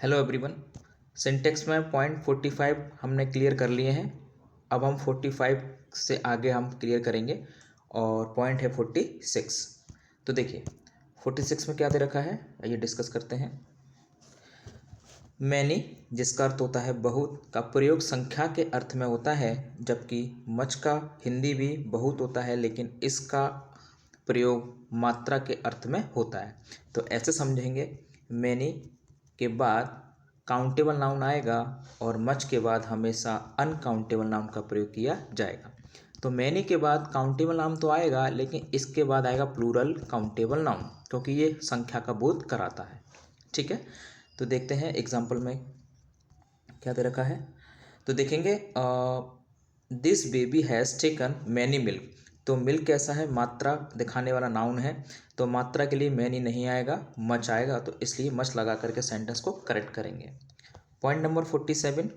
Hello everyone. Syntax में point 45 हमने clear कर लिए हैं। अब हम 45 से आगे हम क्लियर करेंगे और पॉइंट है 46। तो देखिए 46 में क्या दे रखा है, आइए डिस्कस करते हैं। मैनी, जिसका अर्थ होता है बहुत, का प्रयोग संख्या के अर्थ में होता है, जबकि मच का हिंदी भी बहुत होता है, लेकिन इसका प्रयोग मात्रा के अर्थ में होता है। तो ऐसे समझेंगे, मैनी के बाद काउंटेबल नाउन आएगा और मच के बाद हमेशा अनकाउंटेबल नाउन का प्रयोग किया जाएगा। तो मैनी के बाद काउंटेबल नाउन तो आएगा, लेकिन इसके बाद आएगा प्लूरल काउंटेबल नाउन, क्योंकि ये संख्या का बोध कराता है। ठीक है, तो देखते हैं एग्जाम्पल में क्या दे रखा है। तो देखेंगे this baby has taken many milk. तो मिल्क कैसा है, मात्रा दिखाने वाला नाउन है, तो मात्रा के लिए मैनी नहीं आएगा, मच आएगा, तो इसलिए मच लगा करके सेंटेंस को करेक्ट करेंगे। पॉइंट नंबर 47,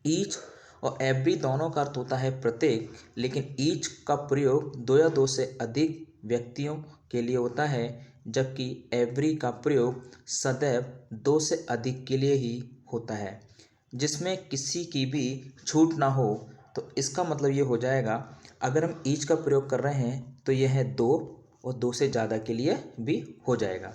ईच और एवरी दोनों का अर्थ होता है प्रत्येक, लेकिन ईच का प्रयोग दो या दो से अधिक व्यक्तियों के लिए होता है, जबकि एवरी का प्रयोग सदैव दो से अधिक के लिए ही होता है, जिसमें किसी की भी छूट ना हो। तो इसका मतलब ये हो जाएगा, अगर हम ईच का प्रयोग कर रहे हैं तो यह है दो और दो से ज़्यादा के लिए भी हो जाएगा,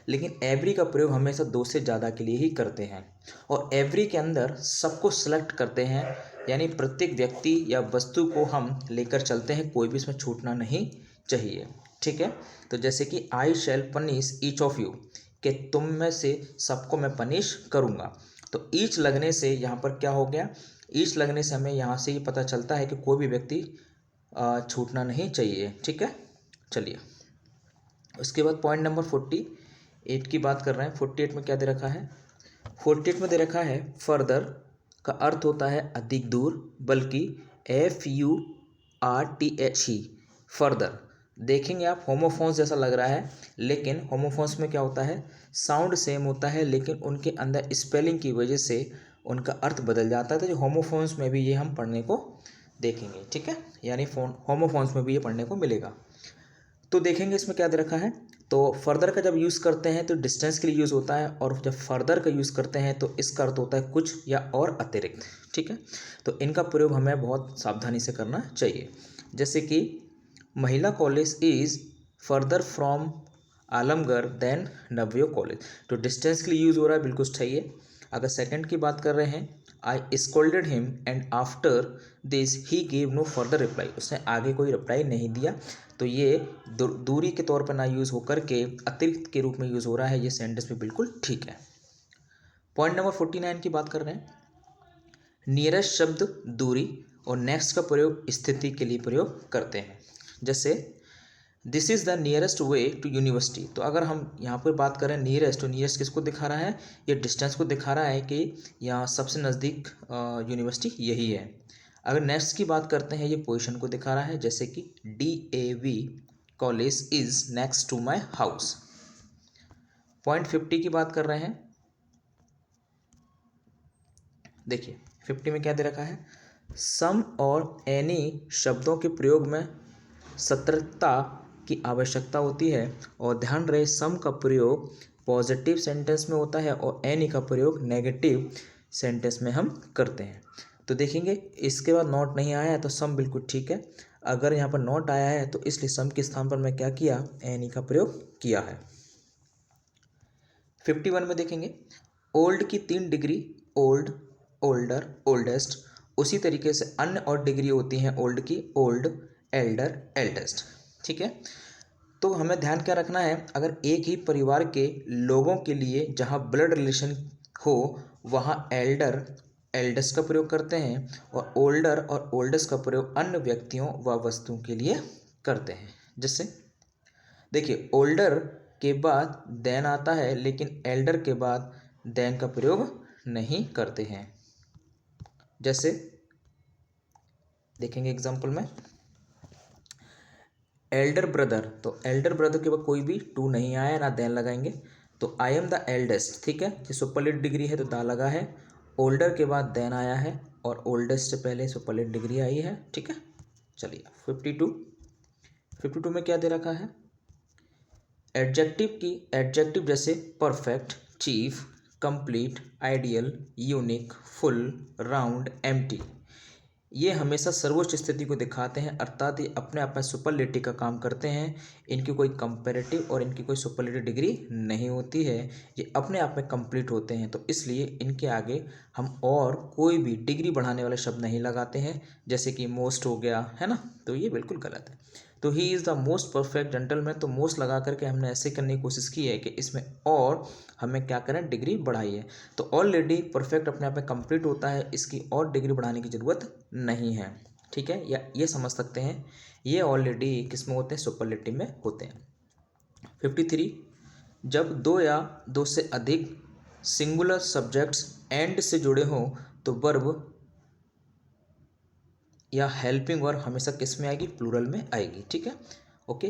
लेकिन एवरी का प्रयोग हमेशा दो से ज़्यादा के लिए ही करते हैं। और एवरी के अंदर सबको सेलेक्ट करते हैं, यानी प्रत्येक व्यक्ति या वस्तु को हम लेकर चलते हैं, कोई भी इसमें छूटना नहीं चाहिए। ठीक है, तो जैसे कि आई शैल पनिश ईच ऑफ यू, कि तुम में से सबको मैं पनिश करूँगा। तो ईच लगने से यहाँ पर क्या हो गया, ईच लगने से हमें यहाँ से ये पता चलता है कि कोई भी व्यक्ति छूटना नहीं चाहिए। ठीक है, चलिए उसके बाद पॉइंट नंबर 48 की बात कर रहे हैं। 48 में क्या दे रखा है, 48 में दे रखा है फर्दर का अर्थ होता है अधिक दूर, बल्कि FURTH ही, फर्दर। देखेंगे आप होमोफोन्स जैसा लग रहा है, लेकिन होमोफोन्स में क्या होता है, साउंड सेम होता है, लेकिन उनके अंदर स्पेलिंग की वजह से उनका अर्थ बदल जाता है। तो जो होमोफोन्स में भी ये हम पढ़ने को देखेंगे। ठीक है, यानी होमोफोन्स में भी ये पढ़ने को मिलेगा। तो देखेंगे इसमें क्या दे रखा है। तो फर्दर का जब यूज़ करते हैं तो डिस्टेंस के लिए यूज़ होता है, और जब फर्दर का यूज़ करते हैं तो इसका अर्थ होता है कुछ या और अतिरिक्त। ठीक है, तो इनका प्रयोग हमें बहुत सावधानी से करना चाहिए। जैसे कि महिला college is further from Alamgarh than नवयो कॉलेज। तो डिस्टेंस के लिए यूज़ हो रहा है, बिल्कुल सही है। अगर सेकंड की बात कर रहे हैं, I scolded him and after this he gave no further reply, उसने आगे कोई रिप्लाई नहीं दिया, तो ये दूरी के तौर पर ना यूज़ होकर के अतिरिक्त के रूप में यूज़ हो रहा है। ये सेंटेंस में बिल्कुल ठीक है। पॉइंट नंबर 49 की बात कर रहे हैं। नियरेस्ट शब्द दूरी और नेक्स्ट का प्रयोग स्थिति के लिए प्रयोग करते हैं। जैसे this is the nearest way to university. तो अगर हम यहाँ पर बात करें नियरेस्ट, तो नियरेस्ट किसको दिखा रहा है, ये डिस्टेंस को दिखा रहा है कि यहाँ सबसे नज़दीक यूनिवर्सिटी यही है। अगर नेक्स्ट की बात करते हैं, ये पोजीशन को दिखा रहा है, जैसे कि DAV college is next to my house. Point 50 की बात कर रहे हैं। देखिए 50 में क्या दे रखा है, सम और एनी शब्दों के प्रयोग में सतर्कता की आवश्यकता होती है, और ध्यान रहे सम का प्रयोग पॉजिटिव सेंटेंस में होता है और एनी का प्रयोग नेगेटिव सेंटेंस में हम करते हैं। तो देखेंगे इसके बाद नॉट नहीं आया है तो सम बिल्कुल ठीक है, अगर यहाँ पर नॉट आया है तो इसलिए सम के स्थान पर मैं क्या किया, एनी का प्रयोग किया है। 51 में देखेंगे ओल्ड की 3 डिग्री, ओल्ड, ओल्डर, ओल्डेस्ट। उसी तरीके से अन्य और डिग्री होती हैं ओल्ड की, ओल्ड, एल्डर, एल्डेस्ट। ठीक है, तो हमें ध्यान क्या रखना है, अगर एक ही परिवार के लोगों के लिए जहाँ ब्लड रिलेशन हो वहाँ एल्डर, एल्डेस्ट का प्रयोग करते हैं, और ओल्डर और ओल्डेस्ट का प्रयोग अन्य व्यक्तियों व वस्तुओं के लिए करते हैं। जैसे देखिए ओल्डर के बाद देन आता है, लेकिन एल्डर के बाद देन का प्रयोग नहीं करते हैं। जैसे देखेंगे एग्जाम्पल में एल्डर ब्रदर, तो एल्डर ब्रदर के बाद कोई भी टू नहीं आया, ना देन लगाएंगे, तो आई एम द एल्डेस्ट। ठीक है, ये सुपरलेट डिग्री है तो दा लगा है, ओल्डर के बाद देन आया है, और ओल्डेस्ट से पहले सुपरलेट डिग्री आई है। ठीक है, चलिए 52 में क्या दे रखा है, एडजेक्टिव की, एडजेक्टिव जैसे perfect, chief, complete, ideal, unique, full, round, empty. ये हमेशा सर्वोच्च स्थिति को दिखाते हैं, अर्थात ये अपने आप में सुपरलेटिव का काम करते हैं। इनकी कोई कंपैरेटिव और इनकी कोई सुपरलेटिव डिग्री नहीं होती है, ये अपने आप में कंप्लीट होते हैं। तो इसलिए इनके आगे हम और कोई भी डिग्री बढ़ाने वाले शब्द नहीं लगाते हैं, जैसे कि मोस्ट हो गया, है ना, तो ये बिल्कुल गलत है। तो he is the most perfect gentleman, तो मोस्ट लगा करके हमने ऐसे करने की कोशिश की है कि इसमें और हमें क्या करें, डिग्री बढ़ाई है। तो ऑलरेडी परफेक्ट अपने आप में कंप्लीट होता है, इसकी और डिग्री बढ़ाने की ज़रूरत नहीं है, ठीक है। या ये समझ सकते हैं ये ऑलरेडी किस में होते हैं, सुपरलेटिव में होते हैं। 53, जब दो या दो से अधिक सिंगुलर सब्जेक्ट्स एंड से जुड़े हों तो वर्ब या हेल्पिंग वर्ब हमेशा किस में आएगी, प्लूरल में आएगी, ठीक है। ओके,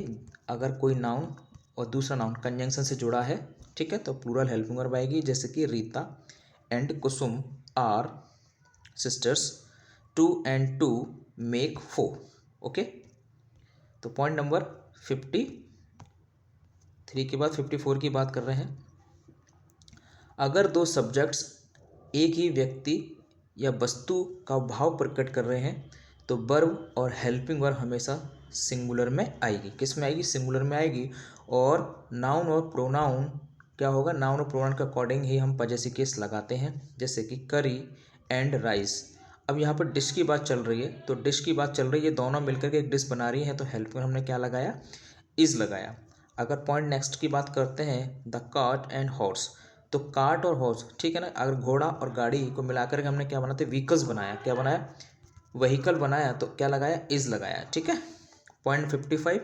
अगर कोई नाउन और दूसरा नाउन कंजंक्शन से जुड़ा है, ठीक है, तो प्लूरल हेल्पिंग वर्ब आएगी, जैसे कि Rita and Kusum are sisters, 2 and 2 make 4। Okay, तो पॉइंट नंबर 53 के बाद 54 की बात कर रहे हैं। अगर दो सब्जेक्ट्स एक ही व्यक्ति या वस्तु का भाव प्रकट कर रहे हैं तो वर्ब और हेल्पिंग वर्ब हमेशा सिंगुलर में आएगी, किस में आएगी, सिंगुलर में आएगी। और नाउन और प्रोनाउन क्या होगा, नाउन और प्रोनाउन के अकॉर्डिंग ही हम पजेसिव केस लगाते हैं, जैसे कि करी एंड राइस। अब यहाँ पर डिश की बात चल रही है, तो डिश की बात चल रही है, दोनों मिलकर के एक डिश बना रही है, तो हेल्पिंग वर्ब हमने क्या लगाया, इज लगाया। अगर पॉइंट नेक्स्ट की बात करते हैं, द कार्ट एंड हॉर्स, तो कार्ट और हॉर्स, ठीक है ना, अगर घोड़ा और गाड़ी को मिलाकर के हमने क्या बनाते, व्हीकल्स बनाया, क्या बनाया, व्हीकल बनाया, तो क्या लगाया, इज लगाया, ठीक है। पॉइंट 55,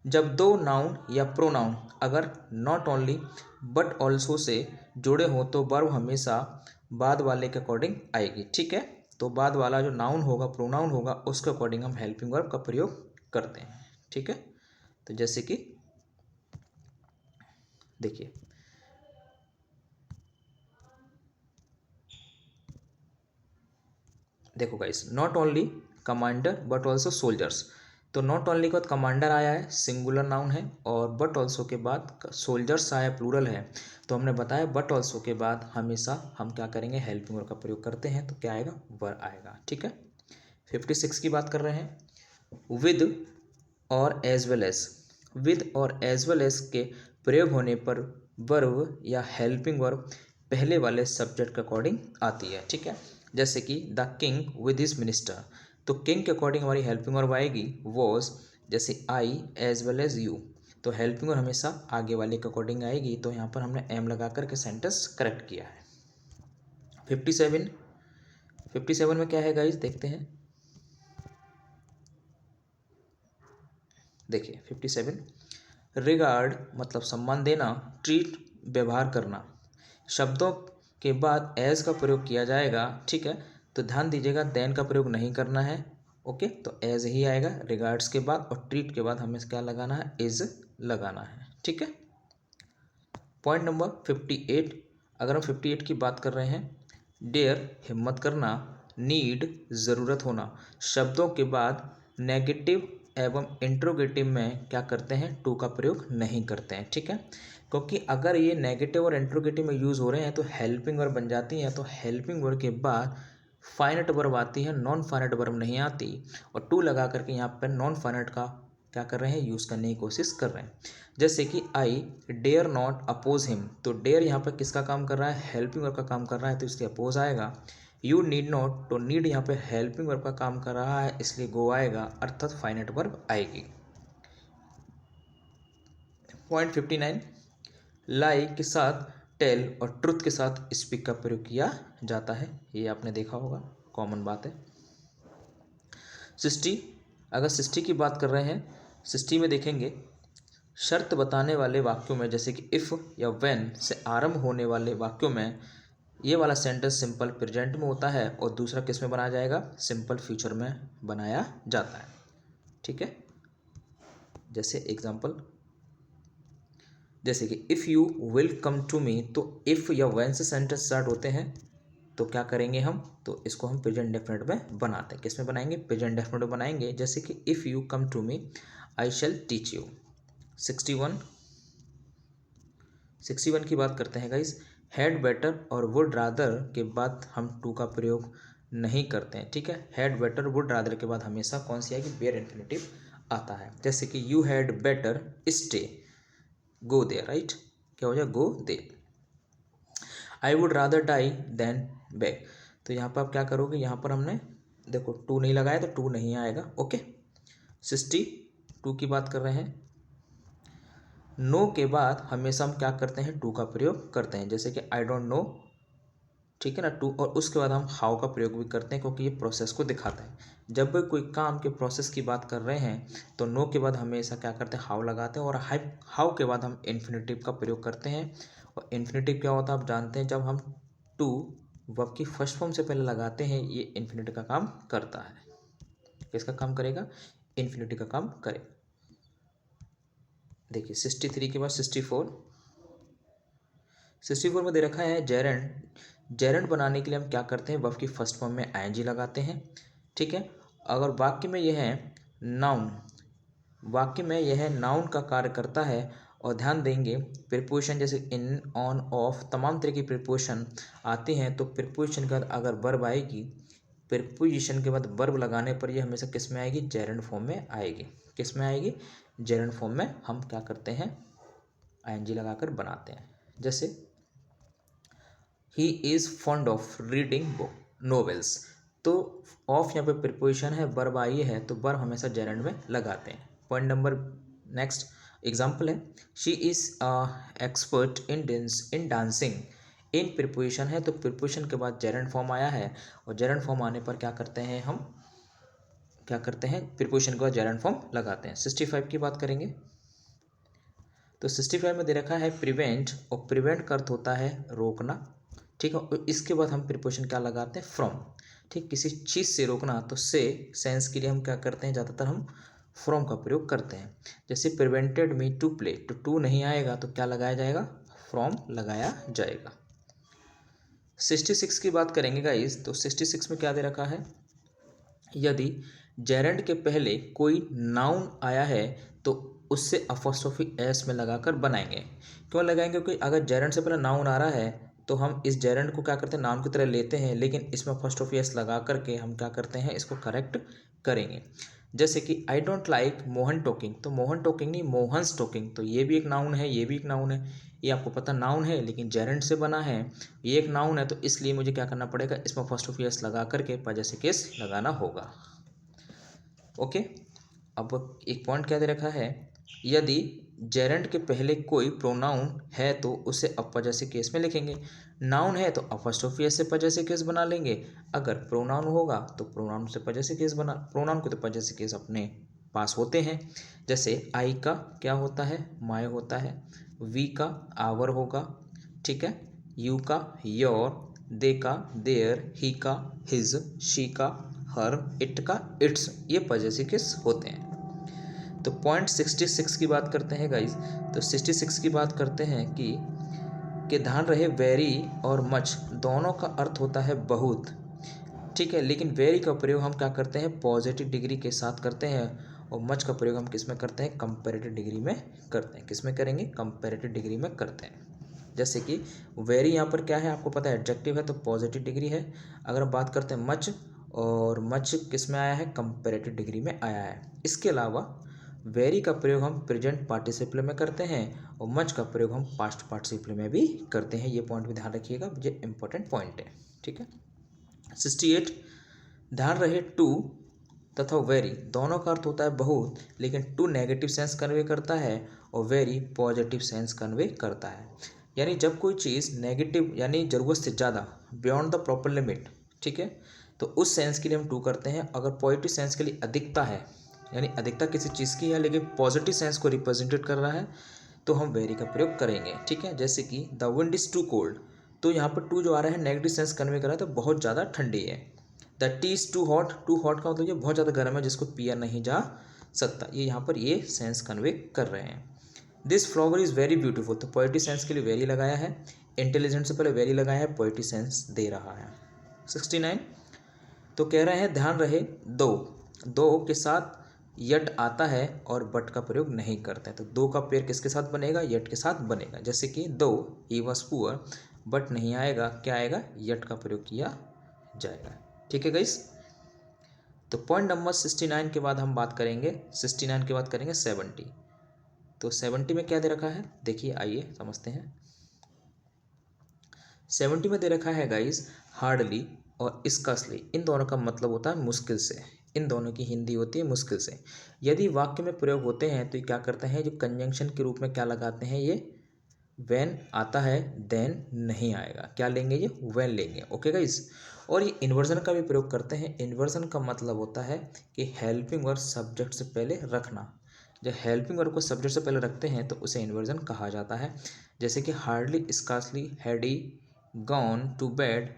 जब दो नाउन या प्रोनाउन अगर not only but also say जुड़े हों तो वर्ब हमेशा बाद वाले के अकॉर्डिंग आएगी, ठीक है। तो बाद वाला जो नाउन होगा, प्रोनाउन होगा, उसके अकॉर्डिंग हम हेल्पिंग वर्ब का प्रयोग करते हैं, ठीक है। तो जैसे कि देखिए, देखो guys, not only commander but also soldiers, तो नॉट ओनली के बाद कमांडर आया है, सिंगुलर नाउन है, और बट ऑल्सो के बाद सोल्जर्स आया, प्लूरल है। तो हमने बताया बट ऑल्सो के बाद हमेशा हम क्या करेंगे, हेल्पिंग वर्ब का प्रयोग करते हैं, तो क्या आएगा, वर आएगा, ठीक है। 56 की बात कर रहे हैं। विद और एज वेल एज, विद और एज वेल एज के प्रयोग होने पर वर्ब या हेल्पिंग वर्ब पहले वाले सब्जेक्ट के अकॉर्डिंग आती है, ठीक है। जैसे कि the king with his minister, तो किंग के अकॉर्डिंग हमारी हेल्पिंग वर्ब आएगी वॉज, जैसे I as well as you, तो हेल्पिंग वर्ब हमेशा आगे वाले के अकॉर्डिंग आएगी, तो यहाँ पर हमने एम लगा करके सेंटेंस करेक्ट किया है। 57 में क्या है गाइस, देखते हैं। देखिए 57, रिगार्ड मतलब सम्मान देना, ट्रीट व्यवहार करना, शब्दों के बाद एज का प्रयोग किया जाएगा, ठीक है। तो ध्यान दीजिएगा, देन का प्रयोग नहीं करना है, ओके, तो एज ही आएगा रिगार्ड्स के बाद, और ट्रीट के बाद हमें क्या लगाना है, इज लगाना है, ठीक है। पॉइंट नंबर 58, अगर हम 58 की बात कर रहे हैं, डेयर हिम्मत करना, नीड ज़रूरत होना, शब्दों के बाद नेगेटिव एवं इंट्रोगेटिव में क्या करते हैं, टू का प्रयोग नहीं करते हैं, ठीक है। क्योंकि अगर ये नेगेटिव और इंट्रोगेटिव में यूज़ हो रहे हैं तो हेल्पिंग वर्ब बन जाती हैं, तो हेल्पिंग वर्ब के बाद फाइनाइट वर्ब आती है, नॉन फाइनाइट वर्ब नहीं आती, और टू लगा करके यहाँ पर नॉन फाइनाइट का क्या कर रहे हैं, यूज़ करने की कोशिश कर रहे हैं। जैसे कि I dare not oppose him, तो डेयर यहाँ पर किसका काम कर रहा है, हेल्पिंग वर्ब का काम कर रहा है, तो इसलिए अपोज आएगा। यू नीड नॉट, तो नीड यहाँ पे हेल्पिंग वर्ब का काम कर रहा है, इसलिए गो आएगा, अर्थात फाइनाइट वर्ब आएगी। पॉइंट 59, लाई के साथ टेल और ट्रुथ के साथ स्पीक का प्रयोग किया जाता है, ये आपने देखा होगा, कॉमन बात है। 60, अगर 60 की बात कर रहे हैं, 60 में देखेंगे, शर्त बताने वाले वाक्यों में, जैसे कि इफ़ या व्हेन से आरंभ होने वाले वाक्यों में ये वाला सेंटेंस सिंपल प्रेजेंट में होता है, और दूसरा किस में बनाया जाएगा, सिंपल फ्यूचर में बनाया जाता है, ठीक है। जैसे एग्जांपल, जैसे कि if you will come to me, तो इफ़ या व्हेन से सेंटेंस स्टार्ट होते हैं, तो क्या करेंगे हम, तो इसको हम प्रेजेंट डेफिनेट में बनाते हैं, किस में बनाएंगे, प्रेजेंट डेफिनेट में बनाएंगे। जैसे कि if you come to me I shall teach you. 61 की बात करते हैं गाइस, हैड बेटर और वुड रादर के बाद हम टू का प्रयोग नहीं करते हैं, ठीक है। हैड बेटर वुड रादर के बाद हमेशा कौन सी आएगी, बेयर इन्फिनेटिव आता है। जैसे कि you had better stay, go there, right, क्या हो जाए, go there. I would rather die than beg, तो यहाँ पर आप क्या करोगे, यहाँ पर हमने देखो टू नहीं लगाया तो टू नहीं आएगा, ओके। 62 की बात कर रहे हैं। नो के बाद हमेशा हम क्या करते हैं, टू का प्रयोग करते हैं, जैसे कि आई डोंट नो, ठीक है ना, टू, और उसके बाद हम हाउ का प्रयोग भी करते हैं क्योंकि ये प्रोसेस को दिखाता है। जब भी कोई काम के प्रोसेस की बात कर रहे हैं तो नो के बाद हमेशा क्या करते हैं, हाउ लगाते हैं, और हाउ के बाद हम इन्फिनेटिव का प्रयोग करते हैं। और इन्फिनेटिव क्या होता है आप जानते हैं, जब हम टू वर्ब की फर्स्ट फॉर्म से पहले लगाते हैं, ये इन्फिनेटिव का काम करता है। किसका काम करेगा, इन्फिनेटिव का काम करेगा। देखिए 63 के बाद 64 में दे रखा है जेरेंट। जेरेंट बनाने के लिए हम क्या करते हैं, वर्ब की फर्स्ट फॉर्म में आईएनजी लगाते हैं, ठीक है। अगर वाक्य में यह है नाउन, वाक्य में यह नाउन का कार्य करता है, और ध्यान देंगे प्रीपोजिशन जैसे इन, ऑन, ऑफ, तमाम तरह की प्रीपोजिशन आती हैं, तो प्रीपोजिशन के बाद अगर वर्ब आएगी, प्रीपोजिशन के बाद वर्ब लगाने पर यह हमेशा किस में आएगी, जेरेंट फॉर्म में आएगी। किस में आएगी, जेरेंट फॉर्म में हम क्या करते हैं, आईएनजी लगाकर बनाते हैं। जैसे he is fond of reading book novels, तो ऑफ यहाँ पे प्रीपोजिशन है, वर्ब आई है, तो वर्ब हमेशा जेरेंट में लगाते हैं। पॉइंट नंबर नेक्स्ट एग्जाम्पल है, she is expert in dancing, in preposition है, तो प्रीपोजिशन के बाद जेरेंट फॉर्म आया है, और जेरेंट फॉर्म आने पर क्या करते हैं, हम क्या करते हैं, प्रीपोजिशन के बाद जेरेंट फॉर्म लगाते हैं। 65 की बात करेंगे, तो 65 में दे रखा है प्रिवेंट, और प्रिवेंट का अर्थ होता है रोकना, ठीक है। और इसके बाद हम प्रीपोजिशन क्या लगाते हैं, फ्रॉम, ठीक, किसी चीज़ से रोकना, तो से सेंस के लिए हम क्या करते हैं, ज़्यादातर हम फ्रॉम का प्रयोग करते हैं। जैसे प्रिवेंटेड मी टू प्ले, तो टू नहीं आएगा तो क्या लगाया जाएगा, फ्रॉम लगाया जाएगा। 66 की बात करेंगे गाइस, तो 66 में क्या दे रखा है, यदि जेरेंट के पहले कोई नाउन आया है तो उससे अपोस्ट्रोफी एस में लगाकर बनाएंगे। क्यों लगाएंगे, क्योंकि अगर जेरेंट से पहले नाउन आ रहा है तो हम इस जेरेंट को क्या करते हैं, नाउन की तरह लेते हैं, लेकिन इसमें अपोस्ट्रोफी एस लगा करके हम क्या करते हैं, इसको करेक्ट करेंगे। जैसे कि I don't like Mohan talking, तो मोहन टॉकिंग नहीं, मोहन्स टॉकिंग, तो ये भी एक नाउन है, ये भी एक नाउन है, ये आपको पता नाउन है लेकिन जेरेंट से बना है, ये एक नाउन है, तो इसलिए मुझे क्या करना पड़ेगा, इसमें अपोस्ट्रोफी एस लगा करके पॉजेसिव केस लगाना होगा, ओके। अब एक पॉइंट क्या दे रखा है, यदि जेरेंट के पहले कोई प्रोनाउन है तो उसे अपॉजेसिव केस में लिखेंगे। नाउन है तो अपॉस्ट्रोफी एस से पॉजेसिव केस बना लेंगे, अगर प्रोनाउन होगा तो प्रोनाउन से पॉजेसिव केस बना, प्रोनाउन को तो पॉजेसिव केस अपने पास होते हैं। जैसे आई का क्या होता है, माय होता है, वी का आवर होगा, ठीक है, यू का योर, दे का देयर, ही का हिज, शी का हर, इट का इट्स, ये पॉजेसिव केस होते हैं। तो पॉइंट 66 की बात करते हैं गाइस, तो 66 की बात करते हैं कि ध्यान रहे वेरी और मच दोनों का अर्थ होता है बहुत, ठीक है, लेकिन वेरी का प्रयोग हम क्या करते हैं, पॉजिटिव डिग्री के साथ करते हैं, और मच का प्रयोग हम किस में करते हैं, कंपैरेटिव डिग्री में करते हैं। किस में करेंगे, कंपैरेटिव डिग्री में करते हैं। जैसे कि वेरी यहाँ पर क्या है आपको पता है, एडजेक्टिव है तो पॉजिटिव डिग्री है। अगर हम बात करते हैं मच, और मच किस में आया है, कंपैरेटिव डिग्री में आया है। इसके अलावा वेरी का प्रयोग हम प्रेजेंट पार्टिसिपल में करते हैं, और मच का प्रयोग हम पास्ट पार्टिसिपल में भी करते हैं। ये पॉइंट भी ध्यान रखिएगा, ये इंपॉर्टेंट पॉइंट है, ठीक है। 68 ध्यान रहे टू तथा वेरी दोनों का अर्थ होता है बहुत, लेकिन टू नेगेटिव सेंस कन्वे करता है और वेरी पॉजिटिव सेंस कन्वे करता है। यानी जब कोई चीज़ नेगेटिव यानी ज़रूरत से ज़्यादा, बियॉन्ड द प्रॉपर लिमिट, ठीक है, तो उस सेंस के लिए हम टू करते हैं। अगर पॉजिटिव सेंस के लिए अधिकता है, यानी अधिकता किसी चीज़ की है लेकिन पॉजिटिव सेंस को रिप्रेजेंटेट कर रहा है, तो हम वेरी का प्रयोग करेंगे, ठीक है। जैसे कि the wind is too cold, तो यहाँ पर टू जो आ रहा है नेगेटिव सेंस कन्वे कर रहा है, तो बहुत ज़्यादा ठंडी है। The tea is too hot, too hot का मतलब ये बहुत ज़्यादा गर्म है जिसको पिया नहीं जा सकता, ये यहाँ पर ये सेंस कन्वे कर रहे हैं। This flower is very beautiful, तो पॉजिटिव सेंस के लिए वेरी लगाया है, इंटेलिजेंट से पहले वेरी लगाया है, पॉजिटिव सेंस दे रहा है। 69 तो कह रहे हैं ध्यान रहे दो के साथ यट आता है और बट का प्रयोग नहीं करते हैं, तो दो का पेयर किसके साथ बनेगा, यट के साथ बनेगा। जैसे कि दो ही वॉज पुअर बट नहीं आएगा, क्या आएगा, यट का प्रयोग किया जाएगा। ठीक है गाइस। तो पॉइंट नंबर 69 के बाद हम बात करेंगे, 69 के बाद करेंगे 70। तो 70 में क्या दे रखा है, देखिए आइए समझते हैं। 70 में दे रखा है गाइस, हार्डली और स्कार्सली, इन दोनों का मतलब होता है मुश्किल से। इन दोनों की हिंदी होती है मुश्किल से। यदि वाक्य में प्रयोग होते हैं तो ये क्या करते हैं, जो कंजंक्शन के रूप में क्या लगाते हैं, ये व्हेन आता है, देन नहीं आएगा, क्या लेंगे, ये व्हेन लेंगे। Okay guys. और ये इन्वर्जन का भी प्रयोग करते हैं। इन्वर्जन का मतलब होता है कि हेल्पिंग वर्ब सब्जेक्ट से पहले रखना। जब हेल्पिंग वर्ब को सब्जेक्ट से पहले रखते हैं तो उसे इन्वर्जन कहा जाता है। जैसे कि hardly scarcely had he gone to bed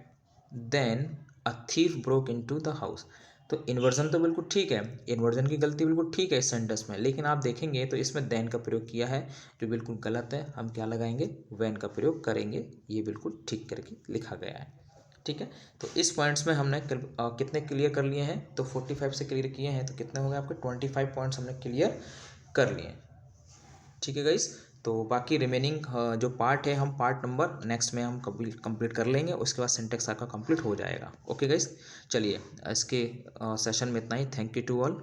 than a thief broke into the house. तो इन्वर्जन तो बिल्कुल ठीक है, इन्वर्जन की गलती बिल्कुल ठीक है इस सेंटेंस में, लेकिन आप देखेंगे तो इसमें देन का प्रयोग किया है जो बिल्कुल गलत है। हम क्या लगाएंगे, व्हेन का प्रयोग करेंगे। ये बिल्कुल ठीक करके लिखा गया है। ठीक है। तो इस पॉइंट्स में हमने कितने क्लियर कर लिए हैं, तो 45 से क्लियर किए हैं, तो कितने हो गए आपके 25 पॉइंट्स हमने क्लियर कर लिए। ठीक है गाइस। तो बाकी रिमेनिंग जो पार्ट है, हम पार्ट नंबर नेक्स्ट में हम कंप्लीट कर लेंगे, उसके बाद सिंटेक्स आपका कंप्लीट हो जाएगा। ओके गाइस, चलिए इसके सेशन में इतना ही। Thank you to all.